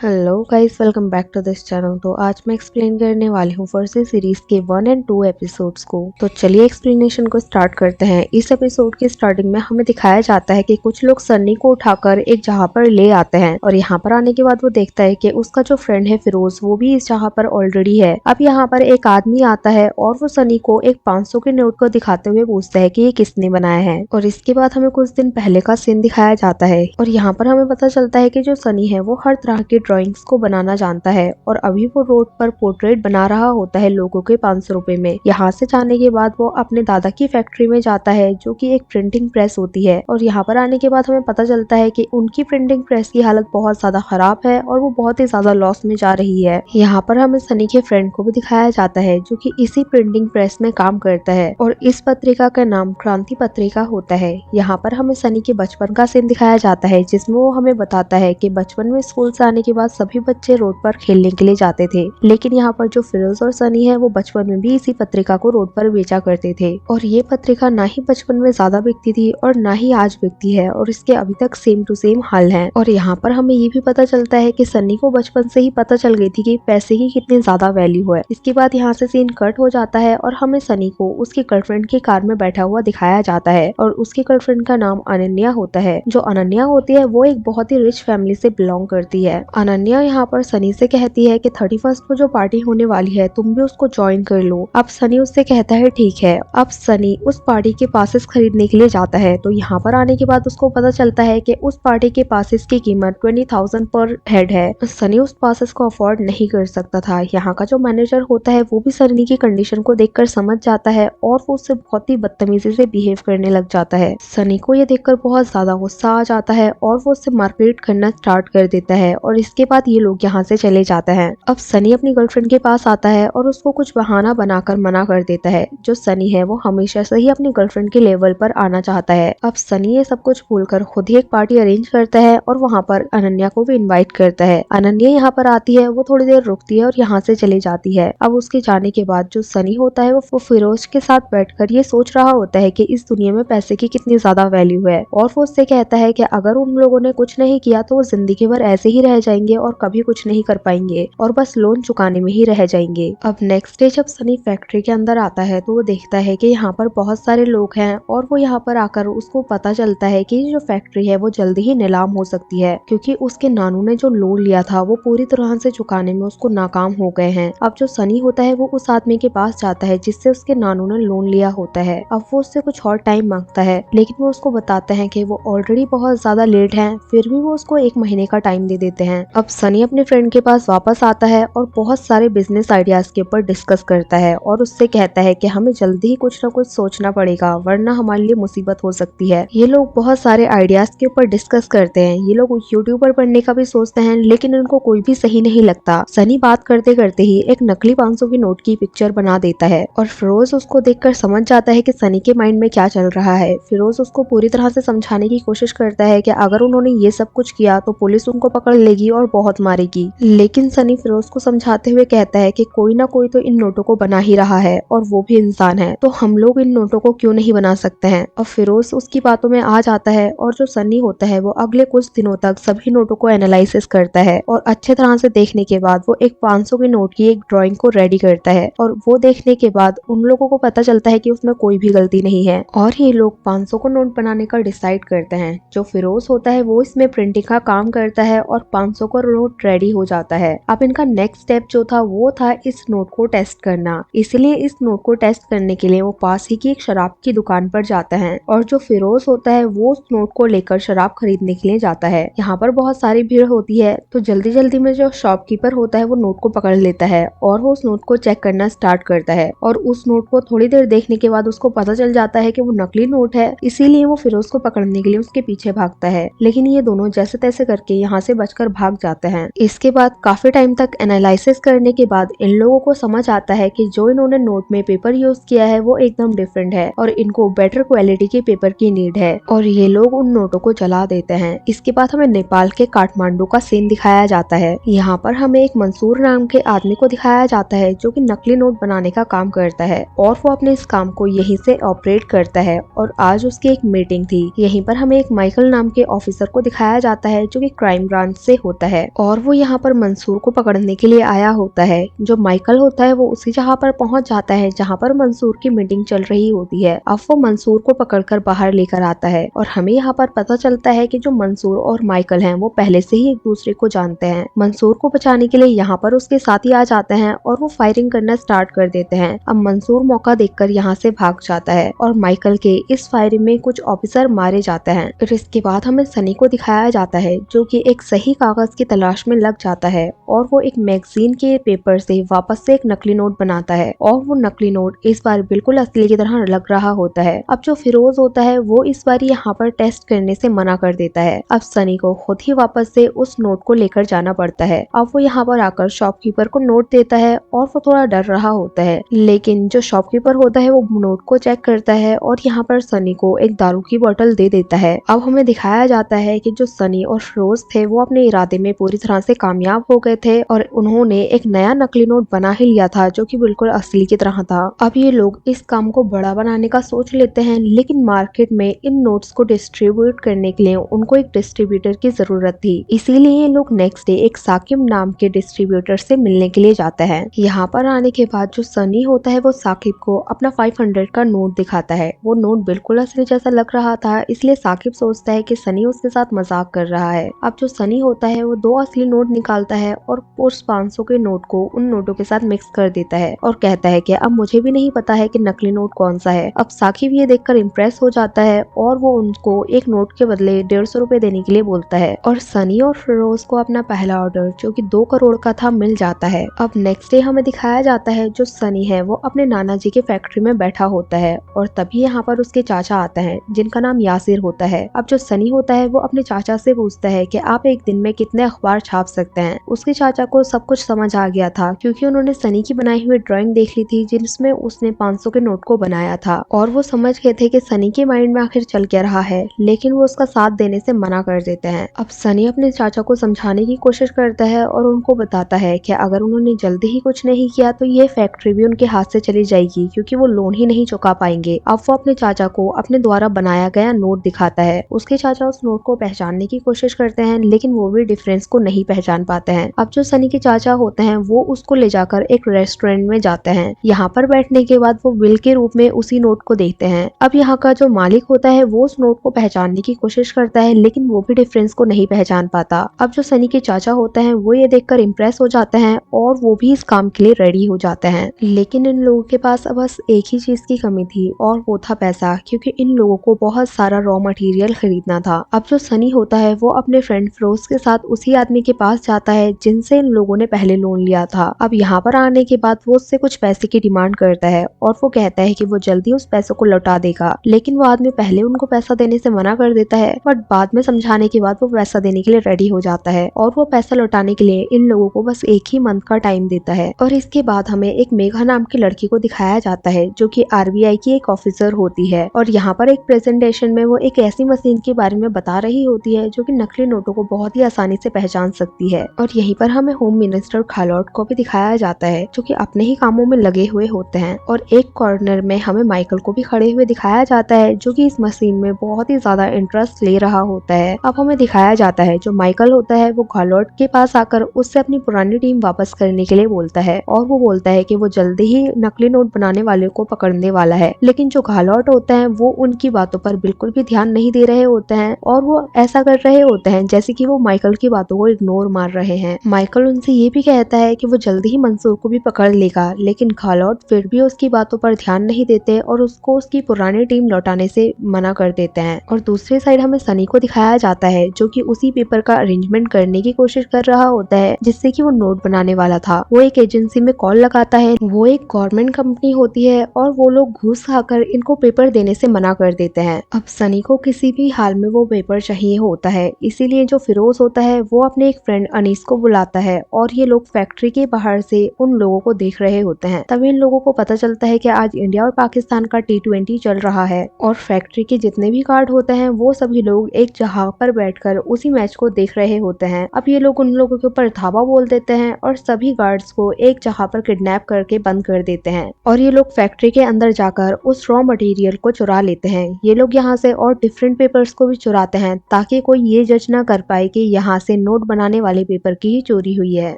Hello guys, welcome back to this channel. तो आज मैं एक्सप्लेन करने वाली हूँ फर्जी सीरीज के 1 एंड 2 एपिसोड्स को। तो चलिए एक्सप्लेनेशन को स्टार्ट करते हैं। इस एपिसोड के स्टार्टिंग में हमें दिखाया जाता है कि कुछ लोग सन्नी को उठाकर एक जगह पर ले आते हैं और यहाँ पर आने के बाद वो देखता है कि उसका जो फ्रेंड है फिरोज वो भी इस जगह पर ऑलरेडी है। अब यहाँ पर एक आदमी आता है और वो सनी को एक 500 के नोट को दिखाते हुए पूछता है कि ये किसने बनाया है। और इसके बाद हमें कुछ दिन पहले का सीन दिखाया जाता है और यहाँ पर हमें पता चलता है कि जो सनी है वो हर तरह के ड्राइंग्स को बनाना जानता है और अभी वो रोड पर पोर्ट्रेट बना रहा होता है लोगों के 500 रुपए में। यहाँ से जाने के बाद वो अपने दादा की फैक्ट्री में जाता है जो कि एक प्रिंटिंग प्रेस होती है और यहाँ पर आने के बाद हमें पता चलता है कि उनकी प्रिंटिंग प्रेस की हालत बहुत ज्यादा खराब है और वो बहुत ही ज्यादा लॉस में जा रही है। यहाँ पर हमें सनी के फ्रेंड को भी दिखाया जाता है जो कि इसी प्रिंटिंग प्रेस में काम करता है और इस पत्रिका का नाम क्रांति पत्रिका होता है। यहाँ पर हमें सनी के बचपन का सीन दिखाया जाता है जिसमें वो हमें बताता है कि बचपन में स्कूल से आने के बाद सभी बच्चे रोड पर खेलने के लिए जाते थे, लेकिन यहाँ पर जो फिरोज और सनी है वो बचपन में भी इसी पत्रिका को रोड पर बेचा करते थे और ये पत्रिका ना ही बचपन में ज्यादा बिकती थी और ना ही आज बिकती है और इसके अभी तक सेम टू सेम हाल है। और यहाँ पर हमें ये भी पता चलता है कि सनी को बचपन से ही पता चल गई थी कि पैसे की कितनी ज्यादा वैल्यू है। इसके बाद यहाँ से सीन कट हो जाता है और हमें सनी को उसकी गर्लफ्रेंड की कार में बैठा हुआ दिखाया जाता है और उसकी गर्लफ्रेंड का नाम अनन्या होता है। जो अनन्या होती है वो एक बहुत ही रिच फैमिली से बिलोंग करती है। अनन्या यहाँ पर सनी से कहती है कि 31 को जो पार्टी होने वाली है तुम भी उसको ज्वाइन कर लो। अब सनी उससे कहता है ठीक है। अब सनी उस पार्टी के पासेस खरीदने के लिए जाता है तो यहाँ पर आने के बाद उसको पता चलता है कि उस पार्टी के पासेस की कीमत 20,000 पर हेड है। तो सनी उस पासेस को अफोर्ड नहीं कर सकता था। यहाँ का जो मैनेजर होता है वो भी सनी की कंडीशन को देखकर समझ जाता है और वो उससे बहुत ही बदतमीजी से बिहेव करने लग जाता है। सनी को ये देखकर बहुत ज्यादा गुस्सा आ जाता है और वो उससे मारपीट करना स्टार्ट कर देता है और इसके बाद ये लोग यहाँ से चले जाते हैं। अब सनी अपनी गर्लफ्रेंड के पास आता है और उसको कुछ बहाना बनाकर मना कर देता है। जो सनी है वो हमेशा से ही अपनी गर्लफ्रेंड के लेवल पर आना चाहता है। अब सनी ये सब कुछ भूलकर खुद ही एक पार्टी अरेंज करता है और वहाँ पर अनन्या को भी इनवाइट करता है। अनन्या यहाँ पर आती है, वो थोड़ी देर रुकती है और यहाँ से चली जाती है। अब उसके जाने के बाद जो सनी होता है वो फिरोज के साथ बैठकर ये सोच रहा होता है कि इस दुनिया में पैसे की कितनी ज्यादा वैल्यू है और वो उससे कहता है कि अगर उन लोगों ने कुछ नहीं किया तो वो जिंदगी भर ऐसे ही रह जाएंगे और कभी कुछ नहीं कर पाएंगे और बस लोन चुकाने में ही रह जाएंगे। अब नेक्स्ट डे जब सनी फैक्ट्री के अंदर आता है तो वो देखता है कि यहाँ पर बहुत सारे लोग हैं और वो यहाँ पर आकर उसको पता चलता है कि जो फैक्ट्री है वो जल्दी ही नीलाम हो सकती है क्योंकि उसके नानू ने जो लोन लिया था वो पूरी तरह से चुकाने में उसको नाकाम हो गए हैं। अब जो सनी होता है वो उस आदमी के पास जाता है जिससे उसके नानू ने लोन लिया होता है। अब वो उससे कुछ और टाइम मांगता है लेकिन वो उसको बताते हैं कि वो ऑलरेडी बहुत ज्यादा लेट है, फिर भी वो उसको 1 महीने का टाइम दे देते हैं। अब सनी अपने फ्रेंड के पास वापस आता है और बहुत सारे बिजनेस आइडियाज के ऊपर डिस्कस करता है और उससे कहता है कि हमें जल्दी ही कुछ ना कुछ सोचना पड़ेगा वरना हमारे लिए मुसीबत हो सकती है। ये लोग बहुत सारे आइडियाज के ऊपर डिस्कस करते हैं। ये लोग यूट्यूब पर पढ़ने का भी सोचते हैं लेकिन उनको कोई भी सही नहीं लगता। सनी बात करते करते ही एक नकली 500 की नोट की पिक्चर बना देता है और फिरोज उसको देखकर समझ जाता है कि सनी के माइंड में क्या चल रहा है। फिरोज उसको पूरी तरह से समझाने की कोशिश करता है कि अगर उन्होंने ये सब कुछ किया तो पुलिस उनको पकड़ लेगी और बहुत मारेगी। लेकिन सनी फिरोज को समझाते हुए कहता है कि कोई ना कोई तो इन नोटों को बना ही रहा है और वो भी इंसान है, तो हम लोग इन नोटों को क्यों नहीं बना सकते हैं। और फिरोज उसकी बातों में आ जाता है और जो सनी होता है वो अगले कुछ दिनों तक सभी नोटों को एनालिसिस करता है और अच्छे तरह से देखने के बाद वो एक 500 के नोट की एक ड्राइंग को रेडी करता है और वो देखने के बाद उन लोगों को पता चलता है कि उसमें कोई भी गलती नहीं है और ये लोग 500 को नोट बनाने का डिसाइड करते हैं। जो फिरोज होता है वो इसमें प्रिंटिंग का काम करता है और 500 का नोट रेडी हो जाता है। अब इनका नेक्स्ट स्टेप जो था वो था इस नोट को टेस्ट करना। इसलिए इस नोट को टेस्ट करने के लिए वो पास ही की एक शराब की दुकान पर जाता है और जो फिरोज होता है वो उस नोट को लेकर शराब खरीदने के लिए जाता है। यहाँ पर बहुत सारी भीड़ होती है तो जल्दी जल्दी में जो शॉपकीपर होता है वो नोट को पकड़ लेता है और वो उस नोट को चेक करना स्टार्ट करता है और उस नोट को थोड़ी देर देखने के बाद उसको पता चल जाता है कि वो नकली नोट है। इसीलिए वो फिरोज को पकड़ने के लिए उसके पीछे भागता है लेकिन ये दोनों जैसे तैसे करके यहाँ से बचकर भाग जाते हैं। इसके बाद काफी टाइम तक एनालिसिस करने के बाद इन लोगों को समझ आता है कि जो इन्होंने नोट में पेपर यूज किया है वो एकदम डिफरेंट है और इनको बेटर क्वालिटी के पेपर की नीड है और ये लोग उन नोटों को जला देते हैं। इसके बाद हमें नेपाल के काठमांडू का सीन दिखाया जाता है। यहाँ पर हमें एक मंसूर नाम के आदमी को दिखाया जाता है जो कि नकली नोट बनाने का काम करता है और वो अपने इस काम को यहीं से ऑपरेट करता है और आज उसकी एक मीटिंग थी। यहीं पर हमें एक माइकल नाम के ऑफिसर को दिखाया जाता है जो कि क्राइम ब्रांच से होता है और वो यहाँ पर मंसूर को पकड़ने के लिए आया होता है। जो माइकल होता है वो उसी जगह पर पहुंच जाता है जहाँ पर मंसूर की मीटिंग चल रही होती है। अब वो मंसूर को पकड़कर बाहर लेकर आता है और हमें यहाँ पर पता चलता है कि जो मंसूर और माइकल हैं वो पहले से ही एक दूसरे को जानते हैं। मंसूर को बचाने के लिए यहाँ पर उसके साथी आ जाते हैं और वो फायरिंग करना स्टार्ट कर देते हैं। अब मंसूर मौका देखकर यहाँ से भाग जाता है और माइकल के इस फायरिंग में कुछ ऑफिसर मारे जाते हैं। फिर इसके बाद हमें सनी को दिखाया जाता है जो कि एक सही कागज की तलाश में लग जाता है और वो एक मैगजीन के पेपर से वापस से एक नकली नोट बनाता है और वो नकली नोट इस बार बिल्कुल असली की तरह लग रहा होता है। अब जो फिरोज होता है वो इस बार यहाँ पर टेस्ट करने से मना कर देता है। अब सनी को खुद ही वापस से उस नोट को लेकर जाना पड़ता है। अब वो यहाँ पर आकर शॉपकीपर को नोट देता है और वो थोड़ा डर रहा होता है, लेकिन जो शॉपकीपर होता है वो नोट को चेक करता है और यहाँ पर सनी को एक दारू की बोतल दे देता है। अब हमें दिखाया जाता है कि जो सनी और फिरोज थे वो अपने इरादे में पूरी तरह से कामयाब हो गए थे और उन्होंने एक नया नकली नोट बना ही लिया था जो कि बिल्कुल असली की तरह था। अब ये लोग इस काम को बड़ा बनाने का सोच लेते हैं, लेकिन मार्केट में इन नोट्स को डिस्ट्रीब्यूट करने के लिए उनको एक डिस्ट्रीब्यूटर की जरूरत थी। इसीलिए ये लोग नेक्स्ट डे एक साकिब नाम के डिस्ट्रीब्यूटर से मिलने के लिए जाते हैं। यहाँ पर आने के बाद जो सनी होता है वो साकिब को अपना 500 का नोट दिखाता है। वो नोट बिल्कुल असली जैसा लग रहा था, इसलिए साकिब सोचता है कि सनी उसके साथ मजाक कर रहा है। अब जो सनी होता है वो 2 असली नोट निकालता है और उस 500 के नोट को उन नोटों के साथ मिक्स कर देता है और कहता है कि अब मुझे भी नहीं पता है कि नकली नोट कौन सा है। अब साकिब ये देखकर इम्प्रेस हो जाता है और वो उनको एक नोट के बदले 150 रुपए देने के लिए बोलता है और सनी और फिरोज को अपना पहला ऑर्डर जो कि 2 करोड़ का था मिल जाता है। अब नेक्स्ट डे हमें दिखाया जाता है जो सनी है वो अपने नाना जी के फैक्ट्री में बैठा होता है और तभी यहाँ पर उसके चाचा आते हैं जिनका नाम यासिर होता है। अब जो सनी होता है वो अपने चाचा से पूछता है कि आप एक दिन में कितने अखबार छाप सकते हैं। उसके चाचा को सब कुछ समझ आ गया था क्योंकि उन्होंने सनी की बनाई हुई ड्राइंग देख ली थी जिसमें उसने 500 के नोट को बनाया था और वो समझ गए थे कि सनी के माइंड में आखिर चल क्या रहा है, लेकिन वो उसका साथ देने से मना कर देते हैं। अब सनी अपने चाचा को समझाने की कोशिश करता है और उनको बताता है कि अगर उन्होंने जल्दी ही कुछ नहीं किया तो ये फैक्ट्री भी उनके हाथ से चली जाएगी क्योंकि वो लोन ही नहीं चुका पाएंगे। अब वो अपने चाचा को अपने द्वारा बनाया गया नोट दिखाता है। उसके चाचा उस नोट को पहचानने की कोशिश करते हैं लेकिन वो भी डिफरेंस को नहीं पहचान पाते हैं। अब जो सनी के चाचा होते हैं वो उसको ले जाकर एक रेस्टोरेंट में जाते हैं। यहाँ पर बैठने के बाद वो बिल के रूप में उसी नोट को देखते हैं। अब यहाँ का जो मालिक होता है वो उस नोट को पहचानने की कोशिश करता है लेकिन वो भी डिफरेंस को नहीं पहचान पाता। अब जो सनी के चाचा होते हैं वो ये देखकर इम्प्रेस हो जाते हैं और वो भी इस काम के लिए रेडी हो जाते हैं, लेकिन इन लोगों के पास अब बस एक ही चीज की कमी थी और वो था पैसा, क्योंकि इन लोगों को बहुत सारा रॉ मटेरियल खरीदना था। अब जो सनी होता है वो अपने फ्रेंड फिरोज के साथ उसी आदमी के पास जाता है जिनसे इन लोगों ने पहले लोन लिया था। अब यहाँ पर आने के बाद वो उससे कुछ पैसे की डिमांड करता है और वो कहता है कि वो जल्दी उस पैसों को लौटा देगा, लेकिन वो आदमी पहले उनको पैसा देने से मना कर देता है, बट बाद में समझाने के बाद वो पैसा देने के लिए रेडी हो जाता है और वो पैसा लौटाने के लिए इन लोगों को बस एक ही मंथ का टाइम देता है। और इसके बाद हमें एक मेघा नाम की लड़की को दिखाया जाता है जो कि आरबीआई की एक ऑफिसर होती है और यहाँ पर एक प्रेजेंटेशन में वो एक ऐसी मशीन के बारे में बता रही होती है जो कि नकली नोटों को बहुत ही आसानी से पहचान सकती है। और यहीं पर हमें होम मिनिस्टर खालौट को भी दिखाया जाता है जो कि अपने ही कामों में लगे हुए होते हैं और एक कॉर्नर में हमें माइकल को भी खड़े हुए दिखाया जाता है जो कि इस मशीन में बहुत ही ज्यादा इंटरेस्ट ले रहा होता है। अब हमें दिखाया जाता है जो माइकल होता है वो खालौट के पास आकर उससे अपनी पुरानी टीम वापस करने के लिए बोलता है और वो बोलता है कि वो जल्दी ही नकली नोट बनाने वाले को पकड़ने वाला है, लेकिन जो खालौट होता है वो उनकी बातों पर बिल्कुल भी ध्यान नहीं दे रहे होते हैं और वो ऐसा कर रहे होते हैं जैसे कि वो माइकल की बातों को इग्नोर मार रहे हैं। माइकल उनसे ये भी कहता है कि वो जल्दी ही मंसूर को भी पकड़ लेगा, लेकिन खालौट फिर भी उसकी बातों पर ध्यान नहीं देते और उसको उसकी पुरानी टीम लौटाने से मना कर देते हैं। और दूसरी साइड हमें सनी को दिखाया जाता है जो कि उसी पेपर का अरेंजमेंट करने की कोशिश कर रहा होता है जिससे कि वो नोट बनाने वाला था। वो एक एजेंसी में कॉल लगाता है, वो एक गवर्नमेंट कंपनी होती है और वो लोग घूस खाकर इनको पेपर देने से मना कर देते हैं। अब सनी को किसी भी हाल में वो पेपर चाहिए होता है, इसीलिए जो फिरोज होता है वो अपने एक फ्रेंड अनीस को बुलाता है और ये लोग फैक्ट्री के बाहर से उन लोगों को देख रहे होते हैं। तभी इन लोगों को पता चलता है कि आज इंडिया और पाकिस्तान का T20 चल रहा है और फैक्ट्री के जितने भी गार्ड होते हैं वो सभी लोग एक जगह पर बैठकर उसी मैच को देख रहे होते हैं। अब ये लोग उन लोगों के ऊपर धावा बोल देते हैं और सभी गार्ड्स को एक जगह पर किडनैप करके बंद कर देते हैं और ये लोग फैक्ट्री के अंदर जाकर उस रॉ मटेरियल को चुरा लेते हैं। ये लोग यहाँ से और डिफरेंट पेपर्स को भी चुराते हैं ताकि कोई ये जज ना कर पाए कि यहाँ से से नोट बनाने वाले पेपर की ही चोरी हुई है।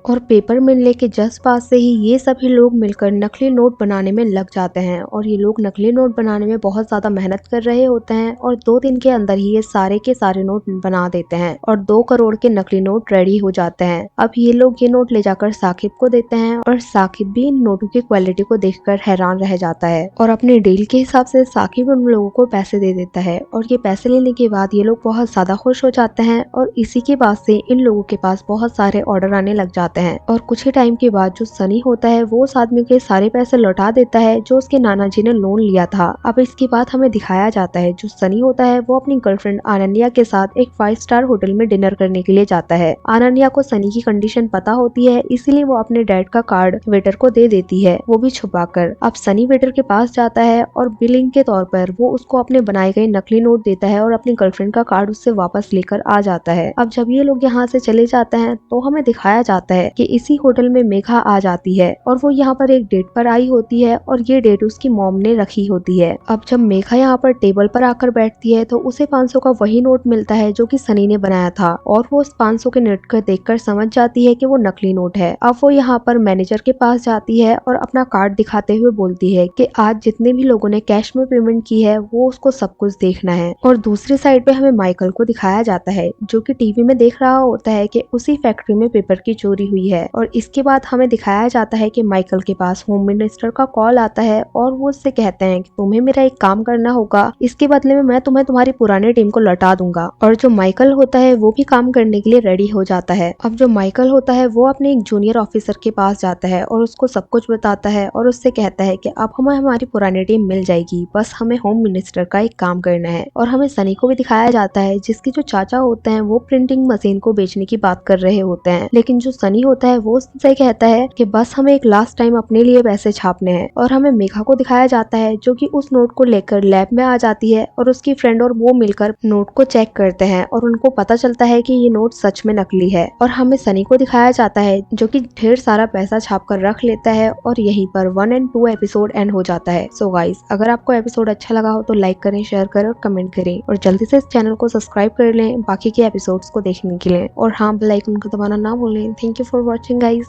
और पेपर मिलने के जस्ट बाद से ही ये सभी लोग मिलकर नकली नोट बनाने में लग जाते हैं और ये लोग नकली नोट बनाने में बहुत ज्यादा मेहनत कर रहे होते हैं और 2 दिन के अंदर ही ये सारे के सारे नोट बना देते हैं और 2 करोड़ के नकली नोट रेडी हो जाते हैं। अब ये लोग ये नोट ले जाकर साकिब को देते हैं और साकिब भी इन नोटों की क्वालिटी को देखकर हैरान रह जाता है और अपने डील के हिसाब से साकिब उन लोगों को पैसे दे देता है और ये पैसे लेने के बाद ये लोग बहुत ज्यादा खुश हो जाते हैं और इसी के बाद से इन लोगों के पास बहुत सारे ऑर्डर आने लग जाते हैं। और कुछ ही टाइम के बाद जो सनी होता है वो उस आदमी के सारे पैसे लौटा देता है जो उसके नाना जी ने लोन लिया था। अब इसके बाद हमें दिखाया जाता है जो सनी होता है वो अपनी गर्लफ्रेंड अनन्या के साथ एक 5 स्टार होटल में डिनर करने के लिए जाता है। अनन्या को सनी की कंडीशन पता होती है इसीलिए वो अपने डैड का कार्ड वेटर को दे देती है, वो भी छुपाकर। अब सनी वेटर के पास जाता है और बिलिंग के तौर पर वो उसको अपने बनाए गए नकली नोट देता है और अपनी गर्लफ्रेंड का कार्ड उससे वापस लेकर आ जाता है। अब जब ये लोग यहाँ से चले जाते हैं तो हमें दिखाया जाता है कि इसी होटल में मेघा आ जाती है और वो यहाँ पर एक डेट पर आई होती है और ये डेट उसकी मॉम ने रखी होती है। अब जब मेघा यहाँ पर टेबल पर आकर बैठती है तो उसे 500 का वही नोट मिलता है जो कि सनी ने बनाया था और वो उस 500 के नोट को देखकर समझ जाती है कि वो नकली नोट है। अब वो यहाँ पर मैनेजर के पास जाती है और अपना कार्ड दिखाते हुए बोलती है कि आज जितने भी लोगों ने कैश में पेमेंट की है वो उसको सब कुछ देखना है। और दूसरी साइड पे हमें माइकल को दिखाया जाता है जो कि टीवी में देख रहा होता है कि उसी फैक्ट्री में पेपर की चोरी हुई है। और इसके बाद हमें दिखाया जाता है कि माइकल के पास होम मिनिस्टर का कॉल आता है और वो उससे कहते हैं कि तुम्हें मेरा एक काम करना होगा, इसके बदले में मैं तुम्हें तुम्हारी पुरानी टीम को लौटा दूंगा। और जो माइकल होता है वो भी काम करने के लिए रेडी हो जाता है। अब जो माइकल होता है वो अपने एक जूनियर ऑफिसर के पास जाता है और उसको सब कुछ बताता है और उससे कहता है कि अब हमें हमारी पुरानी टीम मिल जाएगी, बस हमें होम मिनिस्टर का एक काम करना है। और हमें सनी को भी दिखाया जाता है जिसके जो चाचा होते हैं वो प्रिंटिंग मशीन को बेचने की बात कर रहे होते हैं, लेकिन जो सनी होता है वो उससे कहता है कि बस हमें एक लास्ट टाइम अपने लिए पैसे छापने हैं। और हमें मेघा को दिखाया जाता है जो कि उस नोट को लेकर लैब में आ जाती है और उसकी फ्रेंड और वो मिलकर नोट को चेक करते हैं और उनको पता चलता है कि ये नोट सच में नकली है। और हमें सनी को दिखाया जाता है जो कि ढेर सारा पैसा छाप कर रख लेता है और यहीं पर 1 और 2 एपिसोड एंड हो जाता है। सो गाइस, अगर आपको एपिसोड अच्छा लगा हो तो लाइक करें, शेयर करें और कमेंट करें और जल्दी से इस चैनल को सब्सक्राइब कर लें बाकी के एपिसोड्स को देखने के लिए। और हाँ, बेल आइकन को दबाना ना भूलें। Thank you for watching guys.